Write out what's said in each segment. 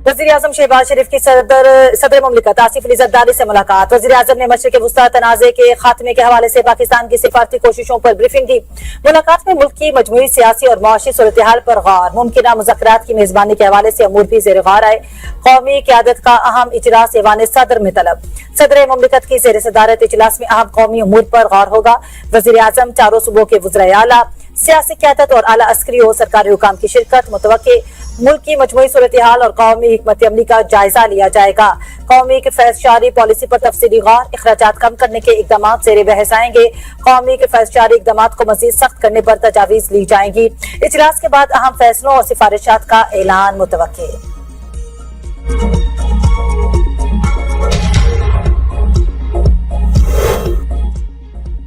वज़ीर आज़म शहबाज शरीफ की सदर मुमलिकत आसिफ अली ज़रदारी से मुलाकात। वज़ीर आज़म ने मशरिक़ वुस्ता तनाज़े के खात्मे के हवाले से पाकिस्तान की सिफारती कोशिशों पर ब्रीफिंग दी। मुलाकात में मुल्क की मजमूई सियासी और मुआशी सूरत-ए-हाल पर गौर, मुमकिना मुज़ाकरात की मेज़बानी के हवाले से अमूर भी ज़ेर गौर आए। कौमी क़यादत का अहम इजलास ऐवान सदर में तलब। सदर मुमलिकत की ज़ेर सदारत इजलास में अहम कौमी अमूर पर गौर होगा। वज़ीर आज़म, चारों सूबों के वज़राए आला, सियासी क़यादत और आला अस्करी और सरकारी हुकाम की शिरकत। मुतवक्के मुल्क की मजमूई सूरत-ए-हाल और कौमी हिकमत अमली का जायजा लिया जाएगा। कौमी किफ़ायतशारी पॉलिसी पर तफसीली गौर, इखराजात कम करने के इक़दामात ज़ेर बहस आएंगे। कौमी किफ़ायतशारी इक़दामात को मज़ीद सख्त करने पर तजावीज़ ली जाएंगी। इजलास के बाद अहम फैसलों और सिफारिशात का ऐलान मुतवक्के।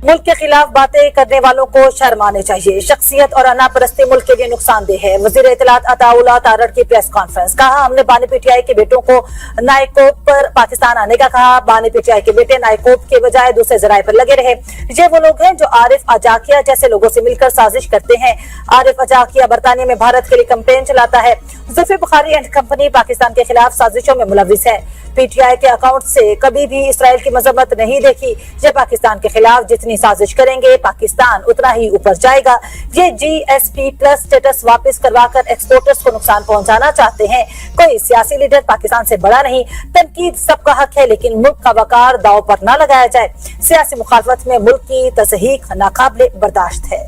मुल्क के खिलाफ बातें करने वालों को शर्म आनी चाहिए। शख्सियत और अना परस्ती मुल्क के लिए नुकसानदेह है। वज़ीर इत्तलात अताउल्लाह तारड़ की प्रेस कॉन्फ्रेंस। कहा, हमने बानी पीटीआई के बेटों को नायकोब पर पाकिस्तान आने का कहा। बानी पीटीआई के बेटे नायकोब के बजाय दूसरे जराए पर लगे रहे। ये वो लोग हैं जो आरिफ अजाकिया जैसे लोगों से मिलकर साजिश करते हैं। आरिफ अजाकिया बरतानिया में भारत के लिए कैंपेन चलाता है। जुल्फ़िकार बुखारी एंड कंपनी पाकिस्तान के खिलाफ साजिशों में मुलविस है। पीटीआई के अकाउंट से कभी भी इसराइल की मजम्मत नहीं देखी। ये पाकिस्तान के खिलाफ जितनी साजिश करेंगे, पाकिस्तान उतना ही ऊपर जाएगा। ये जीएसपी प्लस स्टेटस वापस करवाकर एक्सपोर्टर्स को नुकसान पहुंचाना चाहते हैं। कोई सियासी लीडर पाकिस्तान से बड़ा नहीं। तनकीद सबका हक है, लेकिन मुल्क का वकार दाव पर न लगाया जाए। सियासी मुखालफत में मुल्क की तज़हीक नाकाबिले बर्दाश्त है।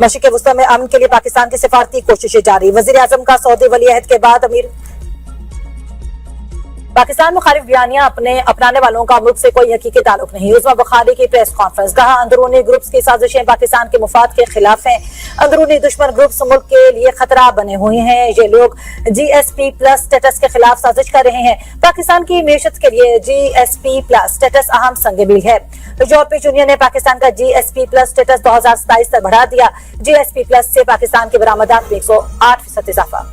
मशरिक़ वुस्ता में अमन के लिए पाकिस्तान की सिफारती कोशिशें जारी। वज़ीर आज़म का सऊदी वली अहद के बाद अमीर पाकिस्तान मुखालिफ बयानिया अपनाने वालों का मुल्क से कोई हकीकी ताल्लुक नहीं। उस्मा बुखारी की प्रेस कॉन्फ्रेंस। कहा, अंदरूनी ग्रुप्स की साजिशें पाकिस्तान के मुफाद के खिलाफ हैं। अंदरूनी दुश्मन ग्रुप्स मुल्क के लिए खतरा बने हुए हैं। ये लोग जीएसपी प्लस स्टेटस के खिलाफ साजिश कर रहे हैं। पाकिस्तान की मेशत के लिए जीएसपी प्लस स्टेटस अहम संग-ए-मील है। यूरोपीय यूनियन ने पाकिस्तान का जीएसपी प्लस स्टेटस 2027 तक बढ़ा दिया। जीएसपी प्लस से पाकिस्तान की बरामदात में 108% इजाफा।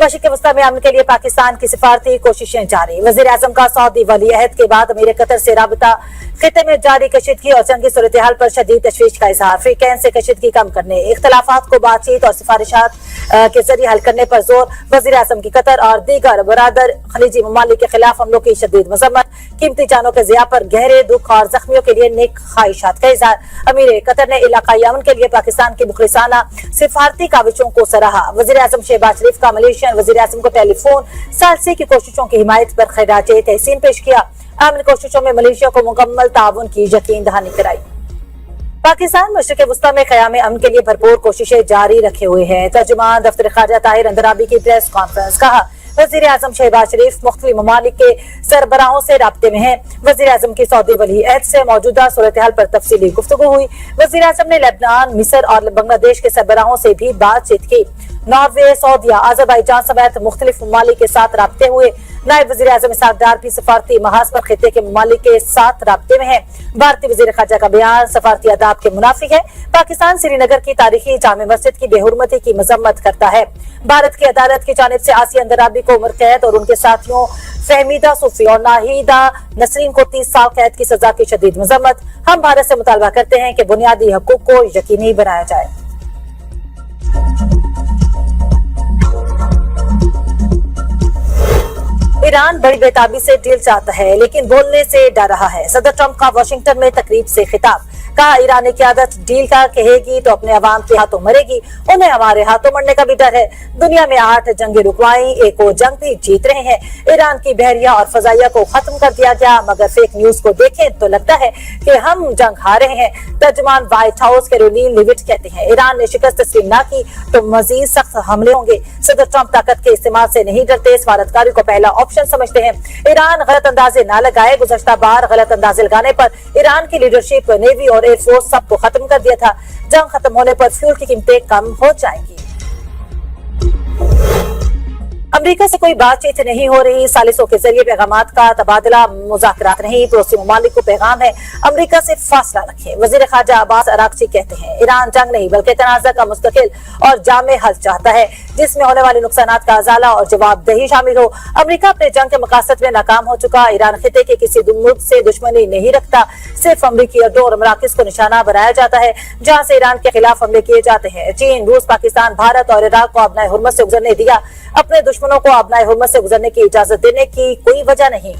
मशरिक़ वुस्ता में अमन के लिए पाकिस्तान की सिफारती कोशिशें जारी। वज़ीर आज़म का सऊदी वली अहद के बाद अमीर कतर से राबता। खित्ते में जारी कशीदगी और जंगी सूरत-ए-हाल पर शदीद तशवीश का इज़हार। अफ्रीकैन से कशीदगी कम करने, इख्तलाफात को बातचीत और सिफारिशात के जरिए हल करने पर जोर। वज़ीर आज़म की कतर और दीगर बरादर खलीजी ममालिक के खिलाफ हमलों की शदीद मजम्मत। कीमती जानों के ज़िया पर गहरे दुख और जख्मियों के लिए नेक ख्वाहिशात का इज़हार। अमीर कतर ने इलाकाई अमन के लिए पाकिस्तान की मुखलिसाना सिफारती काविशों को सराहा। वज़ीर आज़म शहबाज शरीफ का मलेशियन वज़ीर आज़म को टेलीफोन सालसी की कोशिशों की हिमायत पर खैराजे तहसीन पेश किया। अमन कोशिशों में मलेशिया को मुकम्मल ताउन की यकीन दहानी कराई। पाकिस्तान मशरिक़ वुस्ता में क़याम अमन के लिए भरपूर कोशिशें जारी रखे हुए है। तर्जुमान दफ्तर ख़ारजा ताहिर अंदराबी की प्रेस कॉन्फ्रेंस। कहा, वज़ीर आज़म शहबाज शरीफ मुख्तलिफ ममालिक के सरबराहों से राब्ते में हैं। वज़ीर आज़म की सऊदी वली अहद से मौजूदा सूरत-ए-हाल पर तफसीली गुफ्तगू हुई। वज़ीर आज़म ने लेबनान, मिस्र और बांग्लादेश के सरबराहों से भी बातचीत की। नॉर्वे, सऊदीया, अज़रबैजान समेत मुख्तलिफ ममालिक के साथ राब्ते हुए। नायब वज़ीर आज़म इसहाक डार भी सफारती महाज पर खित्ते के ममालिक के साथ राब्ते में है। भारतीय वज़ीर ख़ारजा का बयान सफारती आदाब के मुनाफिक है। पाकिस्तान श्रीनगर की तारीखी जामे मस्जिद की बेहुरमती की मजम्मत करता है। भारत की अदालत की जानिब से आसिया अंदराबी को उम्र कैद और उनके साथियों फहमीदा सूफी और नाहिदा नसरीन को 30 साल कैद की सजा की शदीद मजम्मत। हम भारत से मुतालबा करते हैं कि बुनियादी हकूक को यकीनी बनाया जाए। ईरान बड़ी बेताबी से डील चाहता है, लेकिन बोलने से डर रहा है। सदर ट्रंप का वाशिंगटन में तकरीब से खिताब। कहा, ईरानी क़यादत डील का कहेगी तो अपने अवाम के हाथों मरेगी। उन्हें हमारे हाथों मरने का भी डर है। दुनिया में 8 जंगें रुकवाई, एक और जंग भी जीत रहे हैं। ईरान की बहरिया और फजाइया को खत्म कर दिया गया, मगर फेक न्यूज को देखें तो लगता है कि हम जंग हारे हैं। तर्जुमान व्हाइट हाउस कैरोलिन लिविट कहते हैं, ईरान ने शिकस्त तस्लीम न की तो मजीद सख्त हमले होंगे। सदर ट्रंप ताकत के इस्तेमाल से नहीं डरते, सफारतकारी को पहला ऑप्शन समझते हैं। ईरान गलत अंदाजे न लगाए। गुज़श्ता बार गलत अंदाजे लगाने पर ईरान की लीडरशिप, नेवी और एयरफोर्स सबको खत्म कर दिया था। जंग खत्म होने पर फ्यूल की कीमतें कम हो जाएंगी। अमरीका से कोई बातचीत नहीं हो रही, सालिसों के जरिए पैगामात का तबादला, मुज़ाकरात नहीं। पड़ोसी ममालिक को पैगाम है, अमरीका से फासला रखें। वज़ीर ख़ारजा अब्बास अराग़ची कहते हैं, ईरान जंग नहीं बल्कि तनाज़ा का मुस्तकिल और जामे हल चाहता है, जिसमें होने वाले नुकसानात का अज़ाला और जवाबदेही शामिल हो। अमरीका अपने जंग के मकासद में नाकाम हो चुका। ईरान खिते के किसी मुल्क से दुश्मनी नहीं रखता, सिर्फ अमरीकी अड्डों और मराकिज़ को निशाना बनाया जाता है जहाँ से ईरान के खिलाफ हमले किए जाते हैं। चीन, रूस, पाकिस्तान, भारत और इराक को आबनाए हुर्मत से गुजरने दिया, अपने दुश्मनों को आबनाए हुर्मत से गुजरने की इजाजत देने की कोई वजह नहीं।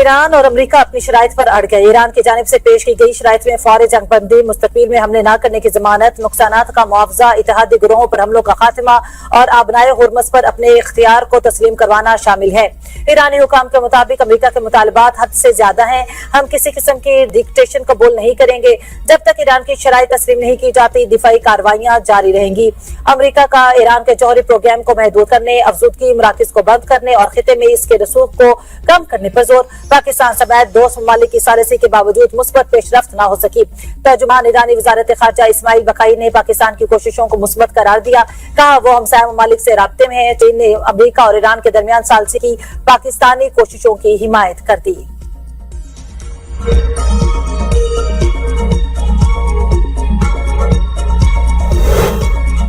ईरान और अमेरिका अपनी शराइत पर अड़ गए। ईरान की जानिब से पेश की गई शराइत में फौरी जंग बंदी, मुस्तकबिल में हमले न करने की जमानत, नुकसानात का मुआवजा, इत्तेहादी गिरोहों पर हमलों का खात्मा और आबनाए हुर्मत पर अपने इख्तियार को तस्लीम करवाना शामिल है। ईरानी हुकाम के मुताबिक अमेरिका के मुतालबात हद से ज्यादा हैं। हम किसी किस्म की डिक्टेशन कबूल नहीं करेंगे। जब तक ईरान की शराइत तस्लीम नहीं की जाती, दिफाई कार्रवाइयां जारी रहेंगी। अमेरिका का ईरान के जौहरी प्रोग्राम को महदूद करने, अफजूदगी मराकिज को बंद करने और खिते में इसके रसूख को कम करने पर जोर। पाकिस्तान समेत दोस्त ममालिक की सालिसी के बावजूद मुस्बत पेशरफ्त न हो सकी। तर्जुमान ईरानी वजारत खारजा इस्माइल बकाई ने पाकिस्तान की कोशिशों को मुस्बत करार दिया। कहा वो हमसाया ममालिक से राब्ते में है। चीन ने अमेरिका और ईरान के दरमियान सालिसी की पाकिस्तानी कोशिशों की हिमायत कर दी।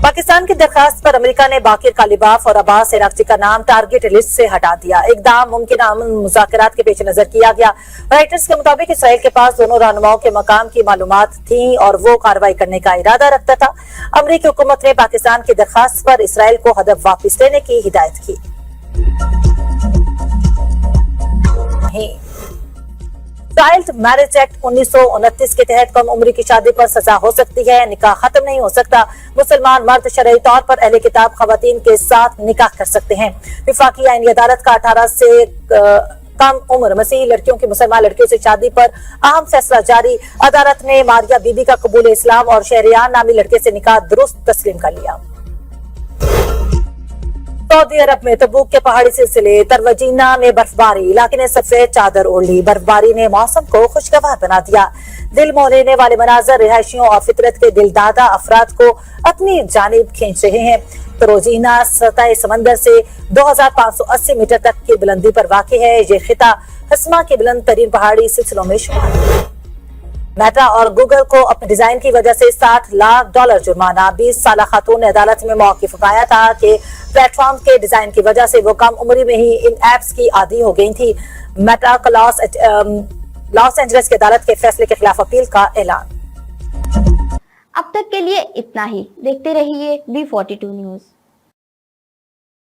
पाकिस्तान की दरखास्त पर अमेरिका ने बाकिर कालिबाफ और अब्बास अराग़ची का नाम टारगेट लिस्ट से हटा दिया। इक़दाम मुमकिन अमन मुज़ाकरात के पेश नजर किया गया। राइटर्स के मुताबिक इसराइल के पास दोनों रहनुमाओं के मकाम की मालूमात थी और वो कार्रवाई करने का इरादा रखता था। अमेरिकी हुकूमत ने पाकिस्तान की दरखास्त पर इसराइल को हदफ वापस लेने की हिदायत की। चाइल्ड मैरिज एक्ट 1929 के तहत कम उम्र की शादी पर सजा हो सकती है, निकाह खत्म नहीं हो सकता। मुसलमान मर्द शरई तौर पर अहले किताब खवातीन के साथ निकाह कर सकते हैं। विफाकी आईनी अदालत का 18 से कम उम्र मसीही लड़कियों की मुसलमान लड़कियों से शादी पर अहम फैसला जारी। अदालत ने मारिया बीबी का कबूल इस्लाम और शहरियार नामी लड़के से निकाह दुरुस्त तस्लीम कर लिया। सऊदी अरब में तबूक के पहाड़ी सिलसिले तरवजीना में बर्फबारी, इलाके ने सफेद चादर ओढ़ ली। बर्फबारी ने मौसम को खुशगवार बना दिया। दिल मोह लेने वाले मनाजर रिहायशियों और फितरत के दिलदादा अफराद को अपनी जानिब खींच रहे हैं। तरवजीना सतह समंदर से 2580 मीटर तक की बुलंदी पर वाक़ है। ये खिता हस्मा के बुलंद तरीन पहाड़ी सिलसिलों में शुमार है। मेटा और गूगल को अपने डिजाइन की वजह से $60 लाख जुर्माना। 20 साल खातून ने अदालत में मौक़िफ़ उठाया था कि प्लेटफॉर्म के डिजाइन की वजह से वो कम उम्र में ही इन एप्स की आदी हो गई थी। मेटा का लॉस एंजलिस की अदालत के फैसले के खिलाफ अपील का ऐलान। अब तक के लिए इतना ही। देखते रहिए B42 न्यूज़।